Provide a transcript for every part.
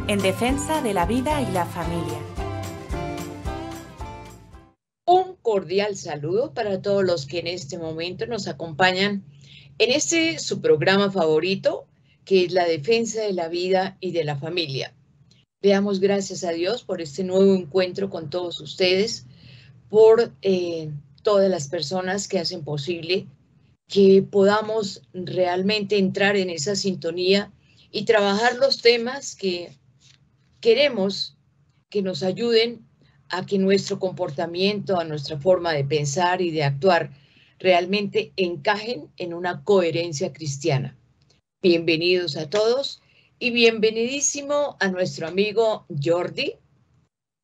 en defensa de la vida y la familia. Un cordial saludo para todos los que en este momento nos acompañan en este su programa favorito, que es la defensa de la vida y de la familia. Veamos gracias a Dios por este nuevo encuentro con todos ustedes, por todas las personas que hacen posible que podamos realmente entrar en esa sintonía y trabajar los temas que queremos que nos ayuden a que nuestro comportamiento, a nuestra forma de pensar y de actuar realmente encajen en una coherencia cristiana. Bienvenidos a todos y bienvenidísimo a nuestro amigo Jordi.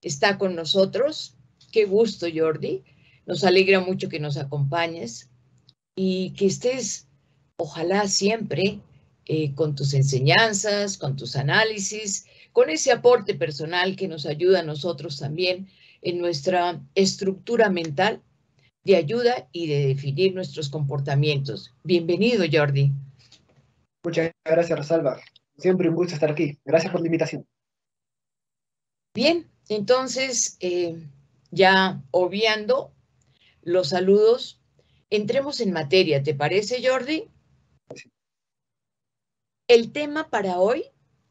Está con nosotros. Qué gusto, Jordi. Nos alegra mucho que nos acompañes y que estés, ojalá siempre, con tus enseñanzas, con tus análisis, con ese aporte personal que nos ayuda a nosotros también en nuestra estructura mental de ayuda y de definir nuestros comportamientos. Bienvenido, Jordi. Muchas gracias, Rosalba. Siempre un gusto estar aquí. Gracias por la invitación. Bien, entonces, ya obviando los saludos, entremos en materia. ¿Te parece, Jordi? Sí. El tema para hoy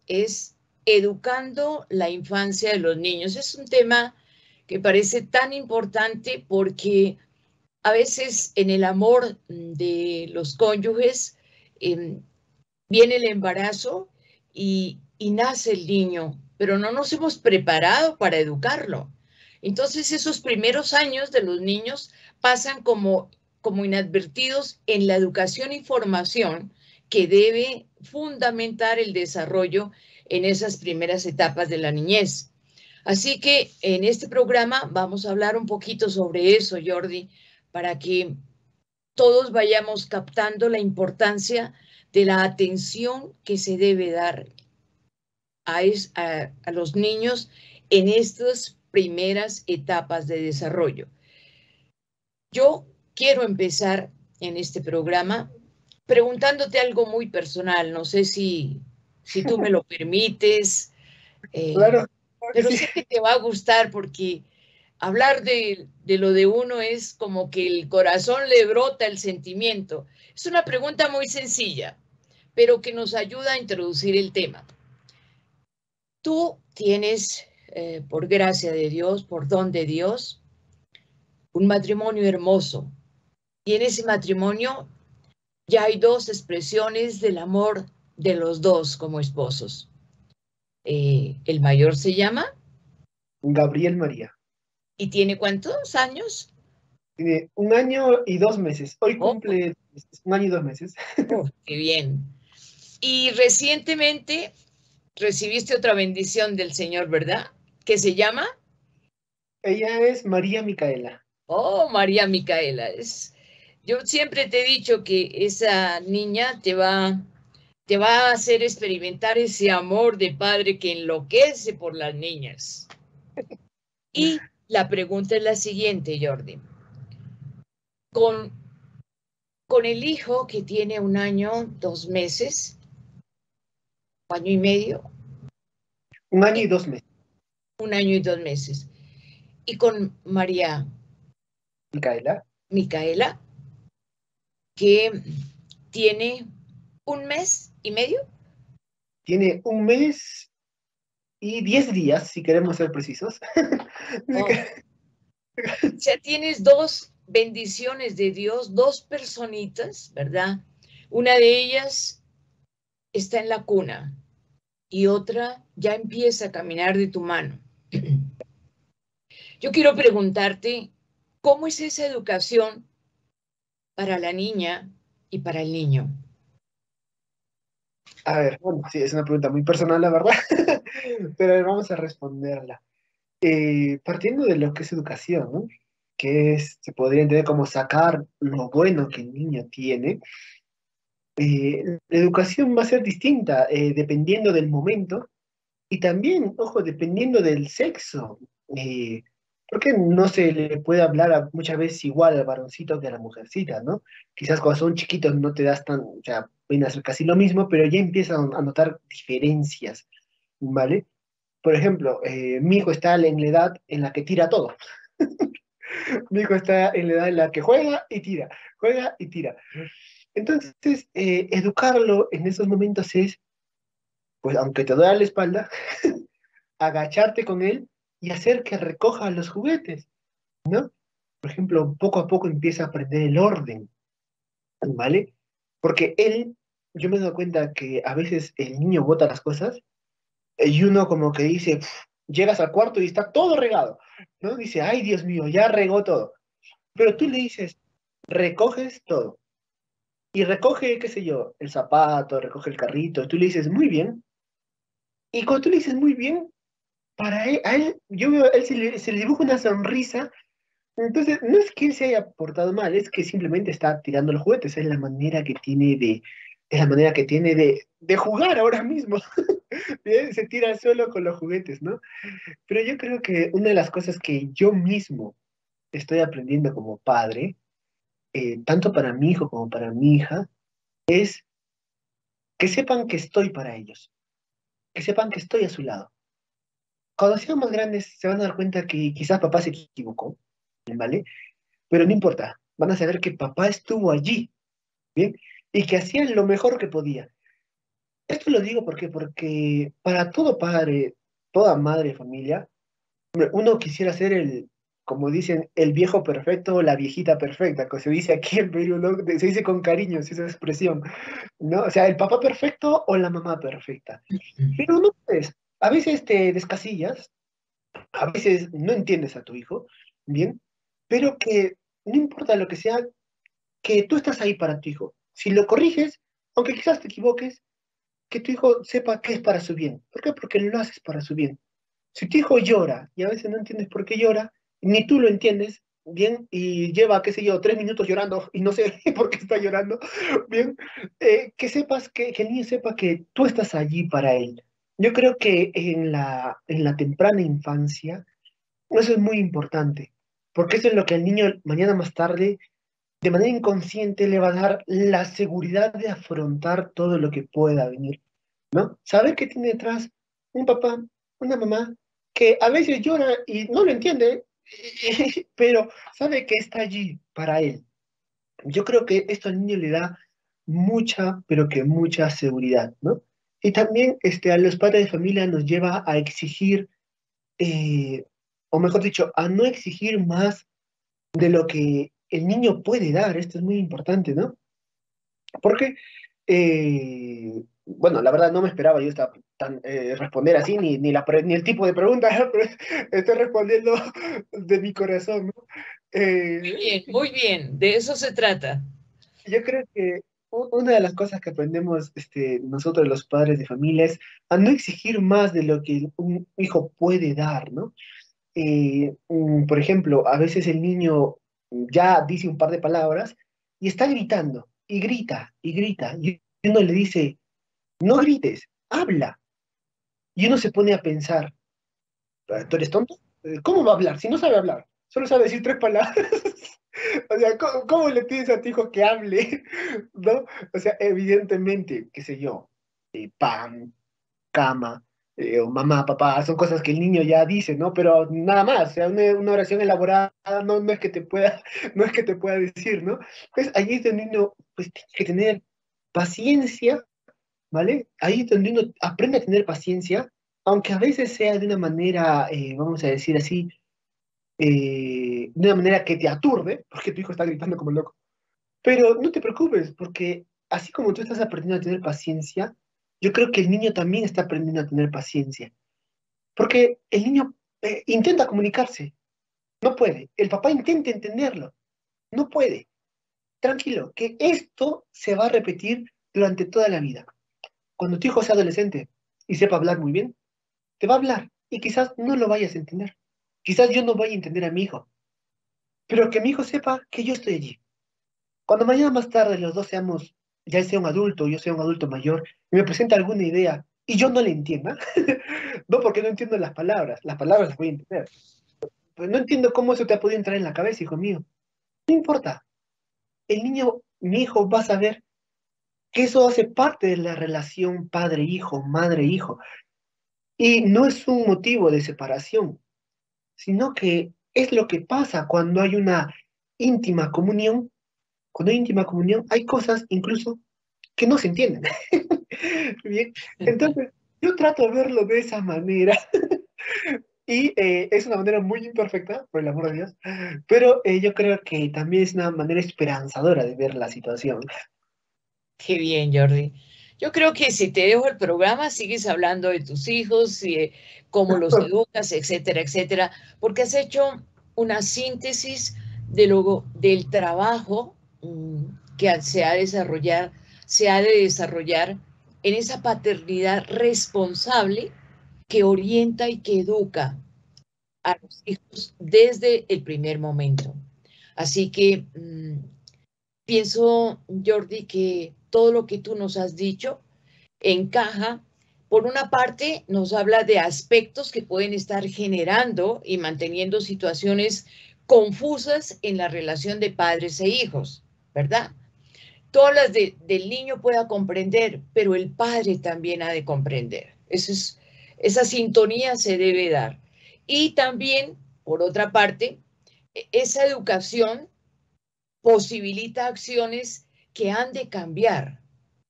es educando la infancia de los niños. Es un tema que parece tan importante porque a veces en el amor de los cónyuges viene el embarazo y nace el niño, pero no nos hemos preparado para educarlo. Entonces esos primeros años de los niños pasan como inadvertidos en la educación y formación que debe fundamentar el desarrollo en esas primeras etapas de la niñez. Así que en este programa vamos a hablar un poquito sobre eso, Jordi, para que todos vayamos captando la importancia de la atención que se debe dar a los niños en estas primeras etapas de desarrollo. Yo quiero empezar en este programa preguntándote algo muy personal. No sé si tú me lo permites, Claro, pero sí. sé que te va a gustar porque hablar de lo de uno es como que el corazón le brota el sentimiento. Es una pregunta muy sencilla, pero que nos ayuda a introducir el tema. Tú tienes, por gracia de Dios, por don de Dios, un matrimonio hermoso. Y en ese matrimonio ya hay dos expresiones del amor de los dos como esposos. El mayor se llama Gabriel María. ¿Y tiene cuántos años? Tiene 1 año y 2 meses. Hoy Oh, cumple 1 año y 2 meses. oh, qué bien. Y recientemente recibiste otra bendición del Señor, ¿verdad? ¿Qué se llama? Ella es María Micaela. Oh, María Micaela. Yo siempre te he dicho que esa niña te va a hacer experimentar ese amor de padre que enloquece por las niñas. Y la pregunta es la siguiente, Jordi. Con el hijo que tiene 1 año, 2 meses, 1 año y medio. 1 año y 2 meses. 1 año y 2 meses. Y con María Micaela, que tiene 1 mes y medio. Tiene 1 mes y 10 días, si queremos ser precisos. Oh. O sea, tienes 2 bendiciones de Dios, 2 personitas, ¿verdad? Una de ellas está en la cuna y otra ya empieza a caminar de tu mano. Yo quiero preguntarte, ¿cómo es esa educación para la niña y para el niño? A ver, bueno, sí, es una pregunta muy personal, la verdad, pero a ver, vamos a responderla. Partiendo de lo que es educación, ¿no? Se podría entender como sacar lo bueno que el niño tiene. La educación va a ser distinta dependiendo del momento y también, ojo, dependiendo del sexo. Porque no se le puede hablar muchas veces igual al varoncito que a la mujercita, ¿no? Quizás cuando son chiquitos no te das tan, o sea, pueden hacer casi lo mismo, pero ya empiezan a notar diferencias, ¿vale? Por ejemplo, mi hijo está en la edad en la que tira todo. Mi hijo está en la edad en la que juega y tira. Entonces, educarlo en esos momentos es, pues aunque te duele la espalda, agacharte con él y hacer que recoja los juguetes, ¿no? Por ejemplo, poco a poco empieza a aprender el orden, ¿vale? Porque él, yo me he dado cuenta que a veces el niño bota las cosas y uno como que dice, "Pf", llegas al cuarto y está todo regado, ¿no? Dice, ay, Dios mío, ya regó todo. Pero tú le dices, recoges todo. Y recoge, qué sé yo, el zapato, recoge el carrito. Tú le dices, muy bien. Y cuando tú le dices, muy bien, para él, a él, yo veo, a él se le dibuja una sonrisa. Entonces, no es que él se haya portado mal, es que simplemente está tirando los juguetes. Es la manera que tiene es la manera que tiene de jugar ahora mismo. Bien, se tira solo con los juguetes, ¿no? Pero yo creo que una de las cosas que yo mismo estoy aprendiendo como padre, tanto para mi hijo como para mi hija, es que sepan que estoy para ellos, que sepan que estoy a su lado. Cuando sean más grandes se van a dar cuenta que quizás papá se equivocó, ¿vale? Pero no importa, van a saber que papá estuvo allí, ¿bien? Y que hacía lo mejor que podía. Esto lo digo porque para todo padre, toda madre de familia, hombre, uno quisiera ser como dicen, el viejo perfecto o la viejita perfecta, que se dice aquí en Perú, ¿no? Se dice con cariño esa expresión, ¿no? O sea, el papá perfecto o la mamá perfecta. Pero no puedes. A veces te descasillas, a veces no entiendes a tu hijo, ¿bien? Pero que no importa lo que sea, que tú estás ahí para tu hijo. Si lo corriges, aunque quizás te equivoques, que tu hijo sepa que es para su bien. ¿Por qué? Porque lo haces para su bien. Si tu hijo llora y a veces no entiendes por qué llora, ni tú lo entiendes, bien, y lleva, qué sé yo, 3 minutos llorando y no sé por qué está llorando, bien, que sepas, que el niño sepa que tú estás allí para él. Yo creo que en la temprana infancia, eso es muy importante, porque eso es lo que al niño mañana más tarde, de manera inconsciente, le va a dar la seguridad de afrontar todo lo que pueda venir, ¿no? Saber que tiene detrás un papá, una mamá, que a veces llora y no lo entiende, pero sabe que está allí para él. Yo creo que esto al niño le da mucha, pero que mucha seguridad, ¿no? Y también a los padres de familia nos lleva a exigir, eh, o mejor dicho, a no exigir más de lo que el niño puede dar. Esto es muy importante, ¿no? Porque, bueno, la verdad no me esperaba yo responder así, ni el tipo de pregunta, pero estoy respondiendo de mi corazón, ¿no? Eh, Muy bien, de eso se trata. yo creo que una de las cosas que aprendemos nosotros los padres de familia es a no exigir más de lo que un hijo puede dar, ¿no? Por ejemplo, a veces el niño ya dice un par de palabras y está gritando, y grita, y grita, y uno le dice, no grites, habla. Y uno se pone a pensar, ¿tú eres tonto? ¿Cómo va a hablar si no sabe hablar? Solo sabe decir 3 palabras. O sea, ¿cómo le pides a tu hijo que hable? ¿No? O sea, evidentemente, qué sé yo, pan, cama, o mamá, papá, son cosas que el niño ya dice, ¿no? Pero nada más, o sea, una oración elaborada no es que te pueda, no es que te pueda decir, ¿no? Pues allí es donde uno pues, tiene que tener paciencia, ¿vale? Ahí es donde uno aprende a tener paciencia, aunque a veces sea de una manera, vamos a decir así, de una manera que te aturde, porque tu hijo está gritando como loco. Pero no te preocupes, porque así como tú estás aprendiendo a tener paciencia, yo creo que el niño también está aprendiendo a tener paciencia. Porque el niño intenta comunicarse, no puede. El papá intenta entenderlo, no puede. Tranquilo, que esto se va a repetir durante toda la vida. Cuando tu hijo sea adolescente y sepa hablar muy bien, te va a hablar y quizás no lo vayas a entender. Quizás yo no vaya a entender a mi hijo, pero que mi hijo sepa que yo estoy allí. Cuando mañana más tarde los dos seamos, ya él sea un adulto, yo sea un adulto mayor, y me presenta alguna idea y yo no le entienda, no porque no entiendo las palabras las voy a entender, pues no entiendo cómo eso te ha podido entrar en la cabeza, hijo mío. No importa, el niño, mi hijo, va a saber que eso hace parte de la relación padre-hijo, madre-hijo. Y no es un motivo de separación, sino que es lo que pasa cuando hay una íntima comunión. Cuando hay íntima comunión, hay cosas incluso que no se entienden. Bien, entonces yo trato de verlo de esa manera. Y es una manera muy imperfecta, por el amor de Dios, pero yo creo que también es una manera esperanzadora de ver la situación. Qué bien, Jordi. Yo creo que si te dejo el programa, sigues hablando de tus hijos y de cómo los educas, etcétera, etcétera, porque has hecho una síntesis del trabajo que se ha de desarrollar en esa paternidad responsable que orienta y que educa a los hijos desde el primer momento. Así que pienso, Jordi, que todo lo que tú nos has dicho encaja. Por una parte, nos habla de aspectos que pueden estar generando y manteniendo situaciones confusas en la relación de padres e hijos, ¿verdad? Tú hablas del niño pueda comprender, pero el padre también ha de comprender. Esa sintonía se debe dar. Y también, por otra parte, esa educación posibilita acciones que han de cambiar.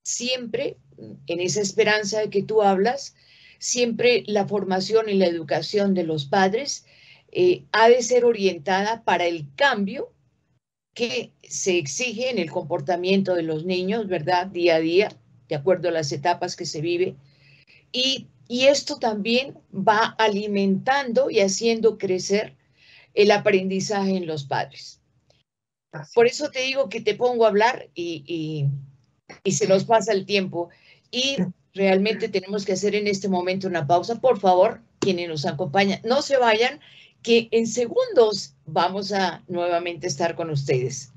Siempre, en esa esperanza de que tú hablas, siempre la formación y la educación de los padres ha de ser orientada para el cambio que se exige en el comportamiento de los niños, ¿verdad? Día a día, de acuerdo a las etapas que se vive. Y esto también va alimentando y haciendo crecer el aprendizaje en los padres. Así Por es. eso te digo que te pongo a hablar y se nos pasa el tiempo. Y realmente tenemos que hacer en este momento una pausa. Por favor, quienes nos acompañan, no se vayan, que en segundos vamos a nuevamente estar con ustedes.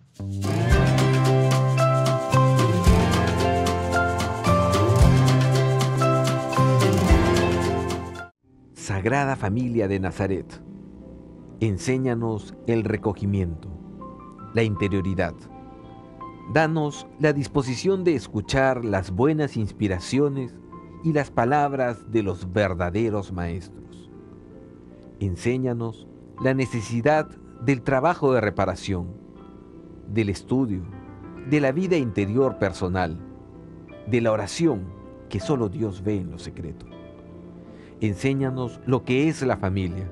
Sagrada Familia de Nazaret, enséñanos el recogimiento, la interioridad. Danos la disposición de escuchar las buenas inspiraciones y las palabras de los verdaderos maestros. Enséñanos la necesidad del trabajo de reparación, del estudio, de la vida interior personal, de la oración que solo Dios ve en lo secreto. Enséñanos lo que es la familia,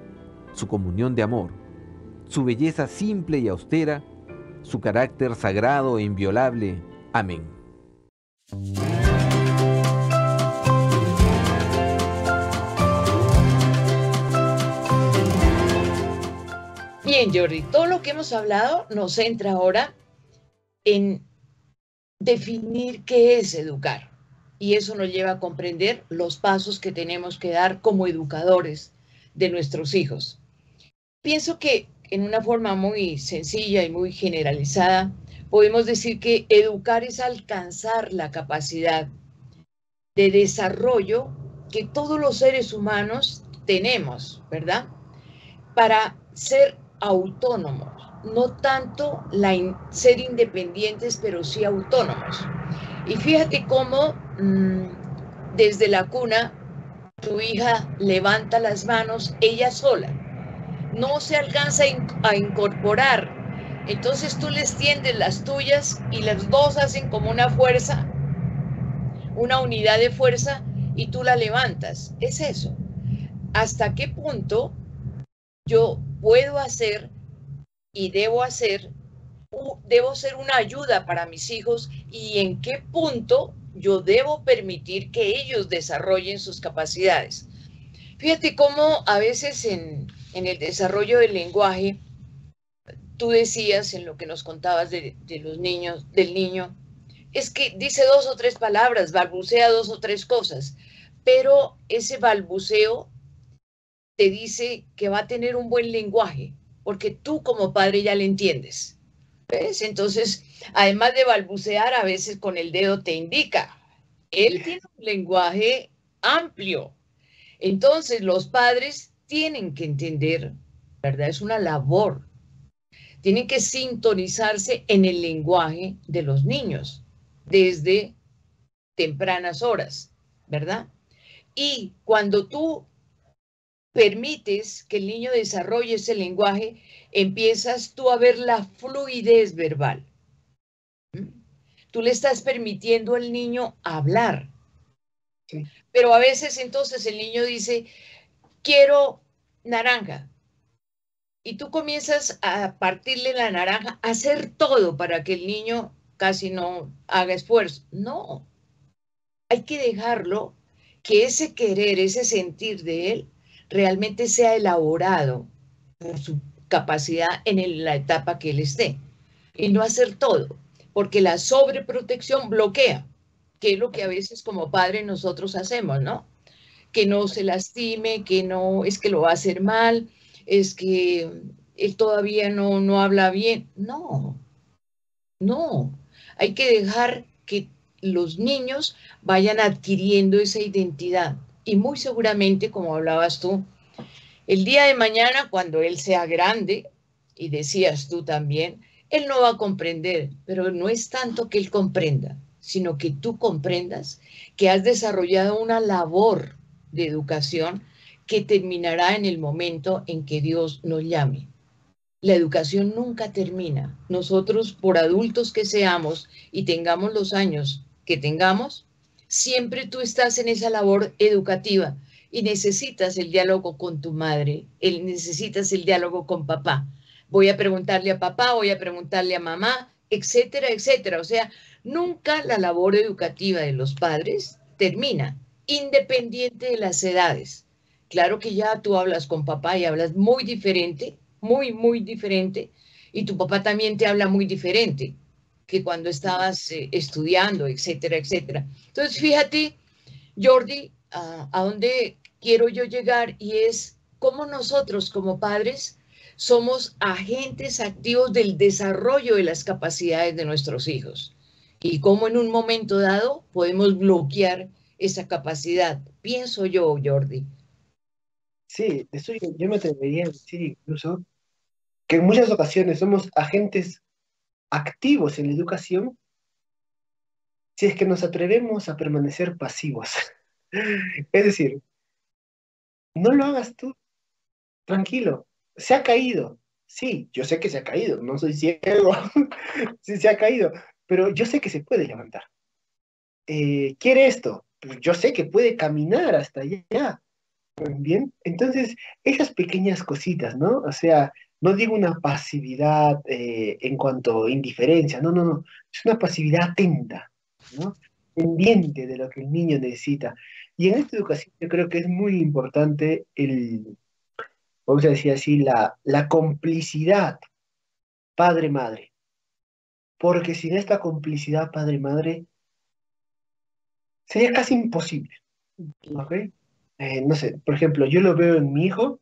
su comunión de amor, su belleza simple y austera, su carácter sagrado e inviolable. Amén. Bien, Jordi, todo lo que hemos hablado nos centra ahora en definir qué es educar. Y eso nos lleva a comprender los pasos que tenemos que dar como educadores de nuestros hijos. Pienso que en una forma muy sencilla y muy generalizada, podemos decir que educar es alcanzar la capacidad de desarrollo que todos los seres humanos tenemos, ¿verdad? Para ser autónomos, no tanto ser independientes, pero sí autónomos. Y fíjate cómo desde la cuna tu hija levanta las manos ella sola, no se alcanza a incorporar, entonces tú les tiendes las tuyas y las dos hacen como una fuerza, una unidad de fuerza y tú la levantas. Es eso. ¿Hasta qué punto yo puedo hacer y debo ser una ayuda para mis hijos y en qué punto yo debo permitir que ellos desarrollen sus capacidades? Fíjate cómo a veces en el desarrollo del lenguaje, tú decías en lo que nos contabas de los niños, del niño, es que dice 2 o 3 palabras, balbucea 2 o 3 cosas, pero ese balbuceo te dice que va a tener un buen lenguaje, porque tú como padre ya le entiendes. ¿Ves? Entonces, además de balbucear, a veces con el dedo te indica. Él tiene un lenguaje amplio. Entonces, los padres tienen que entender, ¿verdad? Es una labor. Tienen que sintonizarse en el lenguaje de los niños desde tempranas horas, ¿verdad? Y cuando tú permites que el niño desarrolle ese lenguaje, empiezas tú a ver la fluidez verbal. Tú le estás permitiendo al niño hablar. Sí. Pero a veces entonces el niño dice, quiero naranja. Y tú comienzas a partirle la naranja, a hacer todo para que el niño casi no haga esfuerzo. No, hay que dejarlo que ese querer, ese sentir de él realmente sea elaborado por su capacidad en la etapa que él esté. Y no hacer todo, porque la sobreprotección bloquea, que es lo que a veces como padres nosotros hacemos, ¿no? Que no se lastime, que no, es que lo va a hacer mal, es que él todavía no habla bien. No, no. Hay que dejar que los niños vayan adquiriendo esa identidad. Y muy seguramente, como hablabas tú, el día de mañana, cuando él sea grande, y decías tú también, él no va a comprender, pero no es tanto que él comprenda, sino que tú comprendas que has desarrollado una labor de educación que terminará en el momento en que Dios nos llame. La educación nunca termina. Nosotros, por adultos que seamos y tengamos los años que tengamos, siempre tú estás en esa labor educativa y necesitas el diálogo con tu madre, necesitas el diálogo con papá. Voy a preguntarle a papá, voy a preguntarle a mamá, etcétera, etcétera. O sea, nunca la labor educativa de los padres termina, independiente de las edades. Claro que ya tú hablas con papá y hablas muy diferente, muy diferente, y tu papá también te habla muy diferente que cuando estabas estudiando, etcétera, etcétera. Entonces, fíjate, Jordi, a dónde quiero yo llegar y es cómo nosotros como padres somos agentes activos del desarrollo de las capacidades de nuestros hijos y cómo en un momento dado podemos bloquear esa capacidad. Pienso yo, Jordi. Sí, eso yo me atrevería a decir incluso que en muchas ocasiones somos agentes activos en la educación si es que nos atrevemos a permanecer pasivos. Es decir, no lo hagas tú, tranquilo, se ha caído. Sí, yo sé que se ha caído, no soy ciego, sí se ha caído, pero yo sé que se puede levantar. ¿Quiere esto? Pues yo sé que puede caminar hasta allá. Bien, entonces esas pequeñas cositas, ¿no? O sea, no digo una pasividad en cuanto a indiferencia, no, es una pasividad atenta, ¿no? Pendiente de lo que el niño necesita. Y en esta educación yo creo que es muy importante vamos a decir así, la complicidad padre-madre, porque sin esta complicidad padre-madre sería casi imposible, ¿ok? No sé, por ejemplo, yo lo veo en mi hijo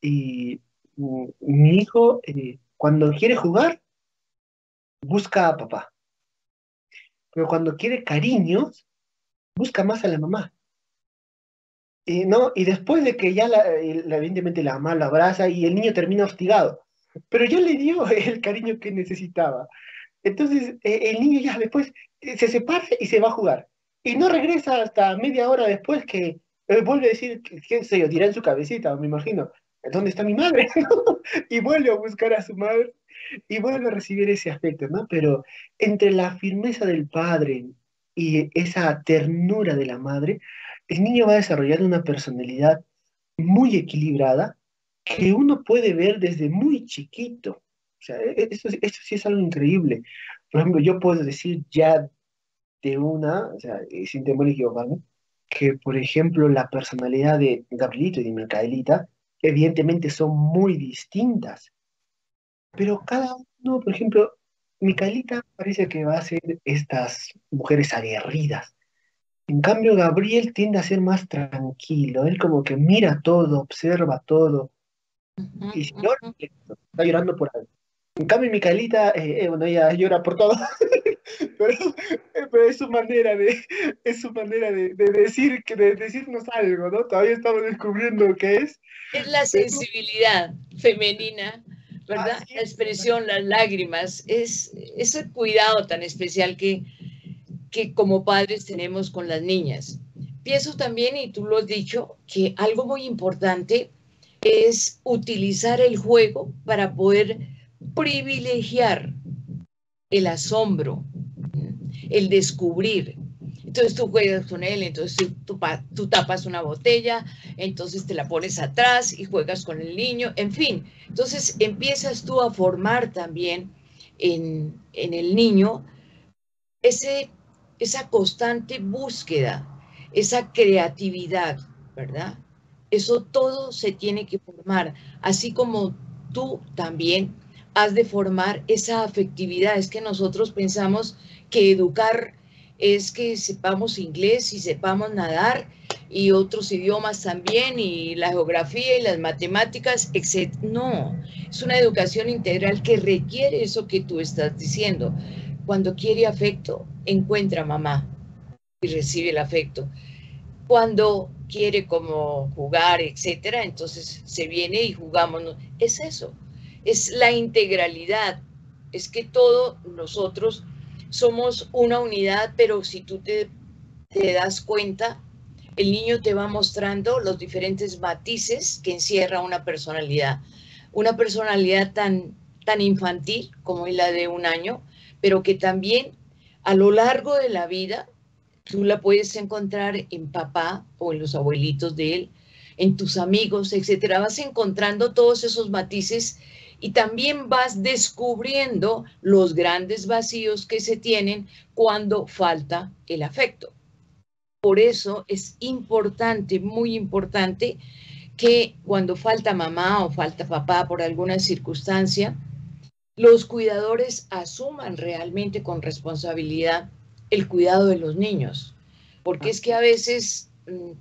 y mi hijo cuando quiere jugar busca a papá, pero cuando quiere cariños busca más a la mamá. ¿No? Y después de que ya evidentemente la mamá lo abraza y el niño termina hostigado, pero ya le dio el cariño que necesitaba. Entonces el niño ya después se separa y se va a jugar. Y no regresa hasta media hora después que vuelve a decir, qué sé yo, dirá en su cabecita, me imagino, ¿dónde está mi madre? Y vuelve a buscar a su madre y vuelve a recibir ese afecto, ¿no? Pero entre la firmeza del padre y esa ternura de la madre, el niño va a desarrollar una personalidad muy equilibrada que uno puede ver desde muy chiquito. O sea, eso sí es algo increíble. Por ejemplo, yo puedo decir ya de una, o sea, sin temor a equivocarme, que por ejemplo la personalidad de Gabrielito y de Micaelita evidentemente son muy distintas, pero cada uno, por ejemplo, Micaelita parece que va a ser estas mujeres aguerridas. En cambio, Gabriel tiende a ser más tranquilo, él como que mira todo, observa todo, y si llora, está llorando por algo. En cambio, Micaelita, bueno, ella llora por todo, pero, pero es su manera de decirnos algo, ¿no? Todavía estamos descubriendo qué es. Es la Pero, sensibilidad femenina, ¿verdad? así La es, expresión, las lágrimas, es ese cuidado tan especial que como padres tenemos con las niñas. pienso también, y tú lo has dicho, que algo muy importante es utilizar el juego para poder privilegiar el asombro, el descubrir. Entonces tú juegas con él, entonces tú tapas una botella, entonces te la pones atrás y juegas con el niño, en fin. Entonces empiezas tú a formar también en el niño esa constante búsqueda, esa creatividad, ¿verdad? Eso todo se tiene que formar, así como tú también has de formar esa afectividad. Es que nosotros pensamos que educar es que sepamos inglés y sepamos nadar y otros idiomas también, y la geografía y las matemáticas, etc. No, es una educación integral que requiere eso que tú estás diciendo. Cuando quiere afecto, encuentra mamá y recibe el afecto. Cuando quiere como jugar, etcétera, entonces se viene y jugamos. Es eso, es la integralidad. Es que todos nosotros somos una unidad, pero si tú te das cuenta, el niño te va mostrando los diferentes matices que encierra una personalidad. Una personalidad tan infantil como es la de 1 año, pero que también a lo largo de la vida tú la puedes encontrar en papá o en los abuelitos de él, en tus amigos, etcétera. Vas encontrando todos esos matices y también vas descubriendo los grandes vacíos que se tienen cuando falta el afecto. Por eso es importante, muy importante, que cuando falta mamá o falta papá por alguna circunstancia, los cuidadores asuman realmente con responsabilidad el cuidado de los niños, porque es que a veces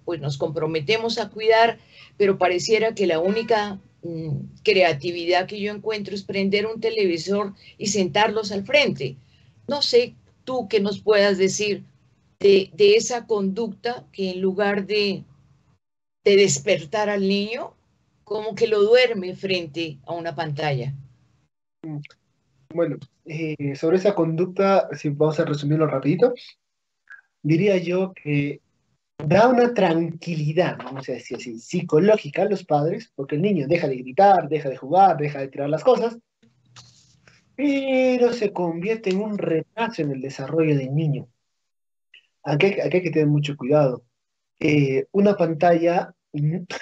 pues nos comprometemos a cuidar, pero pareciera que la única creatividad que yo encuentro es prender un televisor y sentarlos al frente. No sé tú qué nos puedas decir de esa conducta que en lugar de despertar al niño, como que lo duerme frente a una pantalla. Bueno, sobre esa conducta, si vamos a resumirlo rapidito, diría yo que da una tranquilidad, vamos a decir así, psicológica a los padres, porque el niño deja de gritar, deja de jugar, deja de tirar las cosas, pero se convierte en un retraso en el desarrollo del niño. Aquí hay que tener mucho cuidado. Una pantalla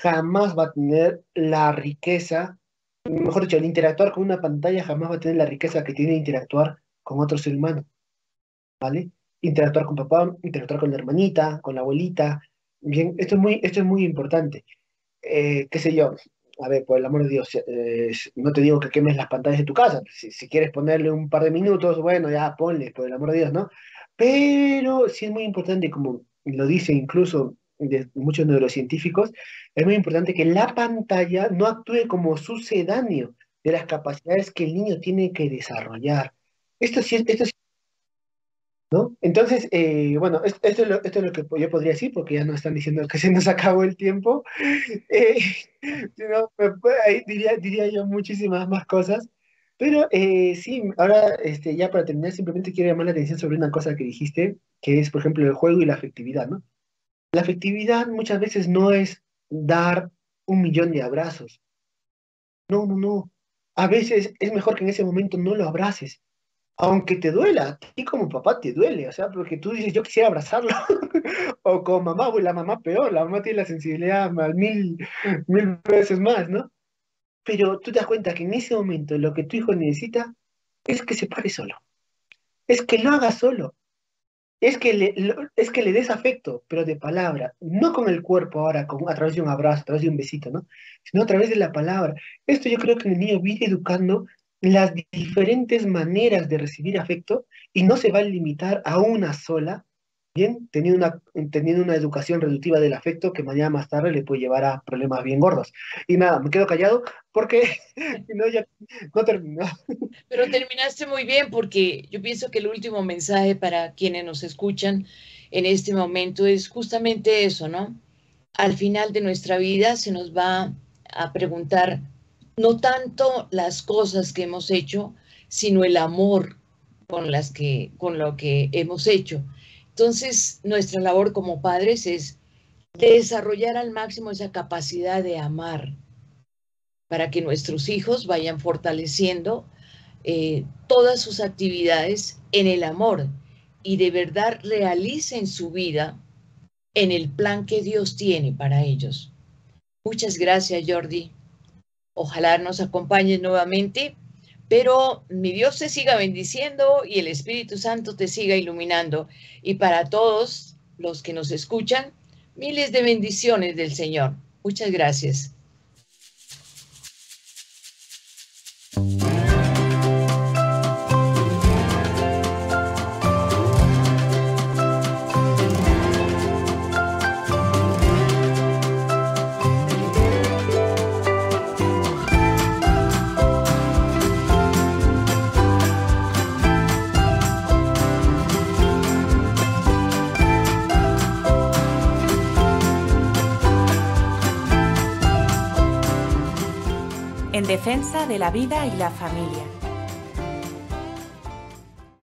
jamás va a tener la riqueza, mejor dicho, al interactuar con una pantalla jamás va a tener la riqueza que tiene interactuar con otro ser humano, ¿vale? Interactuar con papá, interactuar con la hermanita, con la abuelita. Bien, esto es muy importante. Qué sé yo, a ver, por el amor de Dios, no te digo que quemes las pantallas de tu casa. Si quieres ponerle un par de minutos, bueno, ya ponle, por el amor de Dios, ¿no? Pero sí es muy importante, como lo dicen incluso muchos neurocientíficos, es muy importante que la pantalla no actúe como sucedáneo de las capacidades que el niño tiene que desarrollar. Esto sí, ¿no? Entonces, bueno, esto es lo que yo podría decir, porque ya nos están diciendo que se nos acabó el tiempo. Eh, si no, ahí diría yo muchísimas más cosas. Pero sí, ahora ya para terminar, simplemente quiero llamar la atención sobre una cosa que dijiste, que es, por ejemplo, el juego y la afectividad, ¿no? La afectividad muchas veces no es dar 1 millón de abrazos. No, no, no. A veces es mejor que en ese momento no lo abraces, aunque te duela, a ti como papá te duele, o sea, porque tú dices, yo quisiera abrazarlo, o con mamá, pues la mamá peor, la mamá tiene la sensibilidad mal mil veces más, ¿no? Pero tú te das cuenta que en ese momento lo que tu hijo necesita es que se pare solo, es que lo haga solo, es que le des afecto, pero de palabra, no con el cuerpo ahora, a través de un abrazo, a través de un besito, ¿no? Sino a través de la palabra. Esto yo creo que el niño viene educando las diferentes maneras de recibir afecto y no se va a limitar a una sola, ¿bien? Teniendo una educación reductiva del afecto que mañana más tarde le puede llevar a problemas bien gordos. Y nada, me quedo callado porque si no, ya no termino. Pero terminaste muy bien, porque yo pienso que el último mensaje para quienes nos escuchan en este momento es justamente eso, ¿no? Al final de nuestra vida se nos va a preguntar no tanto las cosas que hemos hecho, sino el amor con lo que hemos hecho. Entonces, nuestra labor como padres es de desarrollar al máximo esa capacidad de amar, para que nuestros hijos vayan fortaleciendo todas sus actividades en el amor y de verdad realicen su vida en el plan que Dios tiene para ellos. Muchas gracias, Jordi. Ojalá nos acompañes nuevamente, pero mi Dios te siga bendiciendo y el Espíritu Santo te siga iluminando. Y para todos los que nos escuchan, miles de bendiciones del Señor. Muchas gracias. En defensa de la vida y la familia.